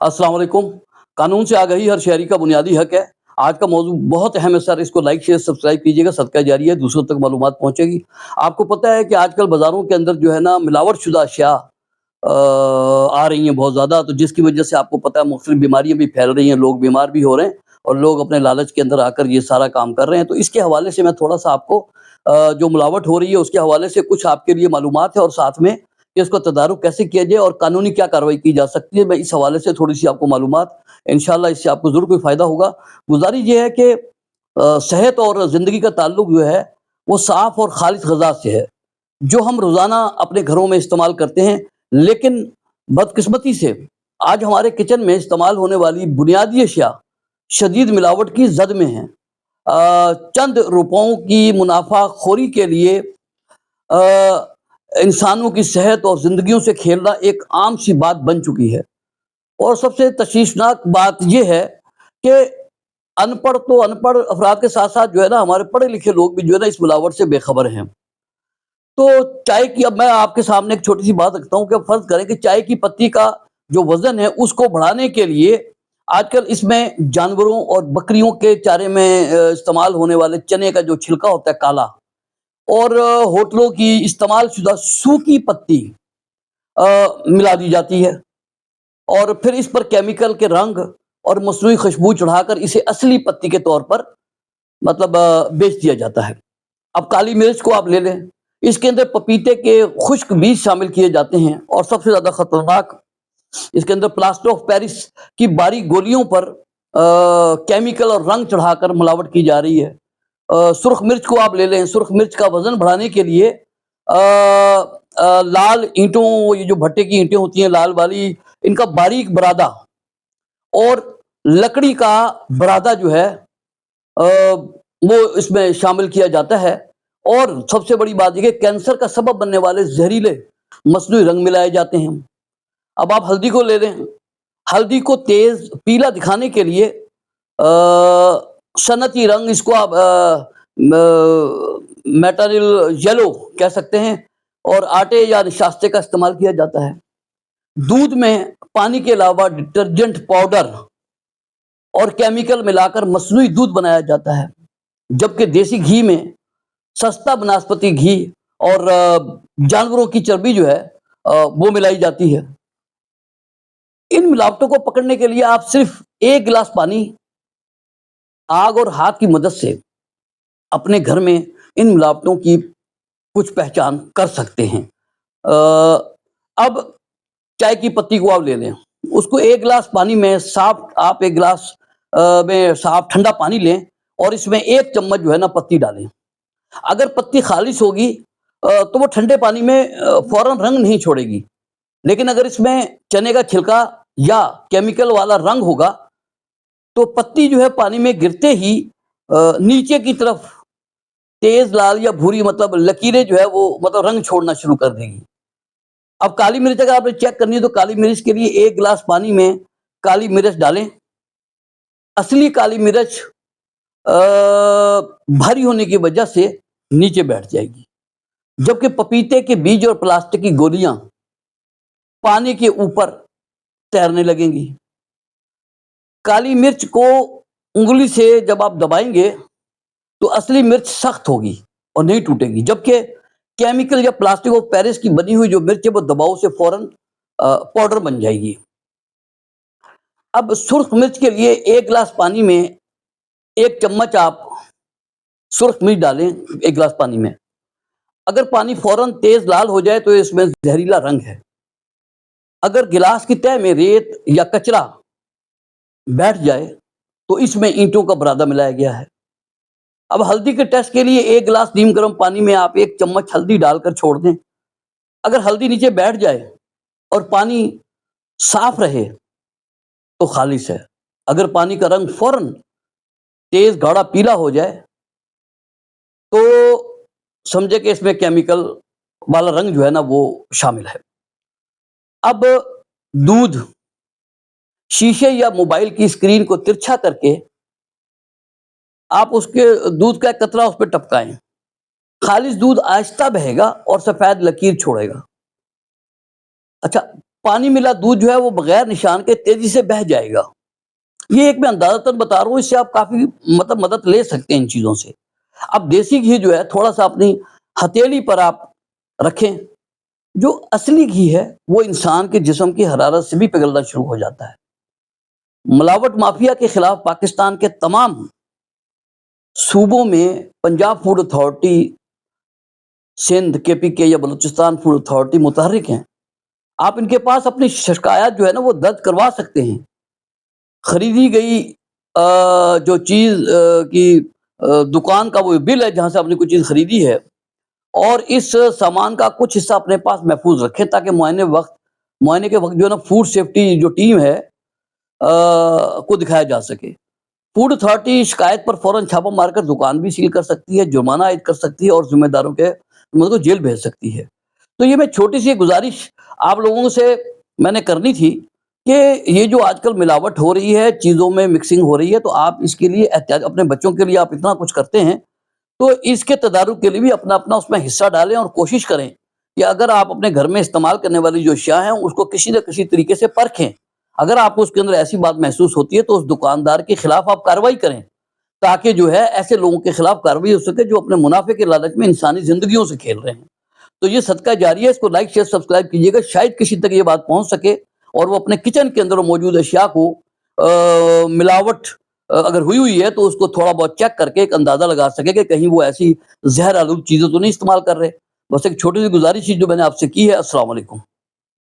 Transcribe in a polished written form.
अस्सलाम वालेकुम। कानून से आगाही हर शहरी का बुनियादी हक है। आज का मौजू बहुत अहम है सर, इसको लाइक शेयर सब्सक्राइब कीजिएगा, सदका जारी है, दूसरों तक मालूमात पहुंचेगी। आपको पता है कि आजकल बाज़ारों के अंदर जो है ना मिलावट शुदा अशिया आ रही हैं बहुत ज़्यादा, तो जिसकी वजह से आपको पता है मुख्तलिफ बीमारियां भी फैल रही हैं, लोग बीमार भी हो रहे हैं और लोग अपने लालच के अंदर आकर ये सारा काम कर रहे हैं। तो इसके हवाले से मैं थोड़ा सा आपको जो मिलावट हो रही है उसके हवाले से कुछ आपके लिए मालूमात है और साथ में कि इसका तदारुक कैसे किया जाए और कानूनी क्या कार्रवाई की जा सकती है, मैं इस हवाले से थोड़ी सी आपको मालूमात, इंशाल्लाह इससे आपको ज़रूर कोई फ़ायदा होगा। गुज़ारिश ये है कि सेहत और ज़िंदगी का ताल्लुक जो है वो साफ़ और खालिस ग़ज़ा से है, जो हम रोज़ाना अपने घरों में इस्तेमाल करते हैं। लेकिन बदकिस्मती से आज हमारे किचन में इस्तेमाल होने वाली बुनियादी अशिया शदीद मिलावट की ज़द में हैं। चंद रुपयों की मुनाफाखोरी के लिए इंसानों की सेहत और ज़िंदगियों से खेलना एक आम सी बात बन चुकी है। और सबसे तशवीशनाक बात यह है कि अनपढ़ तो अनपढ़ अफराद के साथ साथ जो है ना हमारे पढ़े लिखे लोग भी जो है ना इस मिलावट से बेखबर हैं। तो चाय की, अब मैं आपके सामने एक छोटी सी बात रखता हूँ कि फर्ज करें कि चाय की पत्ती का जो वजन है उसको बढ़ाने के लिए आजकल इसमें जानवरों और बकरियों के चारे में इस्तेमाल होने वाले चने का जो छिलका होता है काला, और होटलों की इस्तेमाल शुदा सूखी पत्ती मिला दी जाती है और फिर इस पर केमिकल के रंग और मसनूई खुशबू चढ़ाकर इसे असली पत्ती के तौर पर मतलब बेच दिया जाता है। अब काली मिर्च को आप ले लें, इसके अंदर पपीते के खुश्क बीज शामिल किए जाते हैं और सबसे ज़्यादा खतरनाक इसके अंदर प्लास्टर ऑफ पेरिस की बारीक गोलियों पर केमिकल और रंग चढ़ाकर मिलावट की जा रही है। सुर्ख मिर्च को आप ले लें, सुर्ख मिर्च का वजन बढ़ाने के लिए लाल ईंटों, ये जो भट्टे की ईंटें होती हैं लाल वाली, इनका बारीक बरादा और लकड़ी का बरादा जो है वो इसमें शामिल किया जाता है। और सबसे बड़ी बात यह कि कैंसर का सबब बनने वाले जहरीले मसनूई रंग मिलाए जाते हैं। अब आप हल्दी को ले लें, हल्दी को तेज पीला दिखाने के लिए सनती रंग, इसको आप मेटालिल येलो कह सकते हैं, और आटे या निशास्ते का इस्तेमाल किया जाता है। दूध में पानी के अलावा डिटर्जेंट पाउडर और केमिकल मिलाकर मसनूई दूध बनाया जाता है, जबकि देसी घी में सस्ता बनास्पति घी और जानवरों की चर्बी जो है वो मिलाई जाती है। इन मिलावटों को पकड़ने के लिए आप सिर्फ एक गिलास पानी, आग और हाथ की मदद से अपने घर में इन मिलावटों की कुछ पहचान कर सकते हैं। अब चाय की पत्ती को आप ले लें, उसको एक गिलास पानी में साफ, आप एक गिलास में साफ ठंडा पानी लें और इसमें एक चम्मच जो है ना पत्ती डालें। अगर पत्ती खालिश होगी तो वो ठंडे पानी में फौरन रंग नहीं छोड़ेगी, लेकिन अगर इसमें चने का छिलका या केमिकल वाला रंग होगा तो पत्ती जो है पानी में गिरते ही नीचे की तरफ तेज लाल या भूरी मतलब लकीरें जो है वो मतलब रंग छोड़ना शुरू कर देगी। अब काली मिर्च अगर आपने चेक करनी है तो काली मिर्च के लिए एक गिलास पानी में काली मिर्च डालें। असली काली मिर्च भारी होने की वजह से नीचे बैठ जाएगी, जबकि पपीते के बीज और प्लास्टिक की गोलियां पानी के ऊपर तैरने लगेंगी। काली मिर्च को उंगली से जब आप दबाएंगे तो असली मिर्च सख्त होगी और नहीं टूटेगी, जबकि केमिकल या प्लास्टिक ऑफ पेरिस की बनी हुई जो मिर्च है वो दबाव से फौरन पाउडर बन जाएगी। अब सुर्ख मिर्च के लिए एक गिलास पानी में एक चम्मच आप सुर्ख मिर्च डालें एक गिलास पानी में। अगर पानी फौरन तेज लाल हो जाए तो इसमें जहरीला रंग है। अगर गिलास की तह में रेत या कचरा बैठ जाए तो इसमें ईंटों का बरादा मिलाया गया है। अब हल्दी के टेस्ट के लिए एक गिलास नीम गर्म पानी में आप एक चम्मच हल्दी डालकर छोड़ दें। अगर हल्दी नीचे बैठ जाए और पानी साफ रहे तो खालिश है। अगर पानी का रंग फौरन तेज गाढ़ा पीला हो जाए तो समझे कि इसमें केमिकल वाला रंग जो है ना वो शामिल है। अब दूध, शीशे या मोबाइल की स्क्रीन को तिरछा करके आप उसके दूध का एक कतरा उस पर टपकाएं। खालिश दूध आहिस्ता बहेगा और सफेद लकीर छोड़ेगा। अच्छा, پانی ملا دودھ جو ہے وہ بغیر نشان کے تیزی سے بہہ جائے گا. یہ ایک میں اندازتاً بتا رہا ہوں، اس سے آپ کافی مدد لے سکتے ہیں ان چیزوں سے. اب دیسی گھی جو ہے تھوڑا سا اپنی ہتھیلی پر آپ رکھیں. جو اصلی گھی ہے وہ انسان کے جسم کی حرارت سے بھی پگھلنا شروع ہو جاتا ہے. ملاوٹ مافیا کے خلاف پاکستان کے تمام صوبوں میں Punjab food authority, Sindh KPK یا بلوچستان فوڈ اتھارٹی متحرک ہیں. آپ ان کے پاس اپنی شکایات جو ہے نا وہ درج کروا سکتے ہیں. خریدی گئی جو چیز کی دکان کا وہ بل ہے جہاں سے آپ نے کوئی چیز خریدی ہے، اور اس سامان کا کچھ حصہ اپنے پاس محفوظ رکھیں تاکہ معائنے کے وقت جو ہے نا فوڈ سیفٹی جو ٹیم ہے کو دکھایا جا سکے. فوڈ اتھارٹی شکایت پر فوراً چھاپہ مار کر دکان بھی سیل کر سکتی ہے، جرمانہ عائد کر سکتی ہے اور ذمہ داروں کو جیل بھیج سکتی ہے. تو یہ میں چھوٹی سی گزارش آپ لوگوں سے میں نے کرنی تھی کہ یہ جو آج کل ملاوٹ ہو رہی ہے، چیزوں میں مکسنگ ہو رہی ہے، تو آپ اس کے لیے احتیاط، اپنے بچوں کے لیے آپ اتنا کچھ کرتے ہیں تو اس کے تدارک کے لیے بھی اپنا اس میں حصہ ڈالیں اور کوشش کریں کہ اگر آپ اپنے گھر میں استعمال کرنے والی جو اشیاء ہیں اس کو کسی نہ کسی طریقے سے پرکھیں. اگر آپ کو اس کے اندر ایسی بات محسوس ہوتی ہے تو اس دکاندار کے خلاف آپ کارروائی کریں تاکہ جو ہے ایسے لوگوں کے خلاف کارروائی ہو سکے جو اپنے منافع کے لالچ میں انسانی زندگیوں سے کھیل رہے ہیں. تو یہ صدقہ جاری ہے، اس کو لائک شیئر سبسکرائب کیجیے گا، شاید کسی تک یہ بات پہنچ سکے اور وہ اپنے کچن کے اندر موجود اشیاء کو ملاوٹ اگر ہوئی ہے تو اس کو تھوڑا بہت چیک کر کے ایک اندازہ لگا سکے کہ کہیں وہ ایسی زہر آلود چیزیں تو نہیں استعمال کر رہے. بس ایک چھوٹی سی گزارش جو میں نے آپ سے کی ہے. السلام علیکم.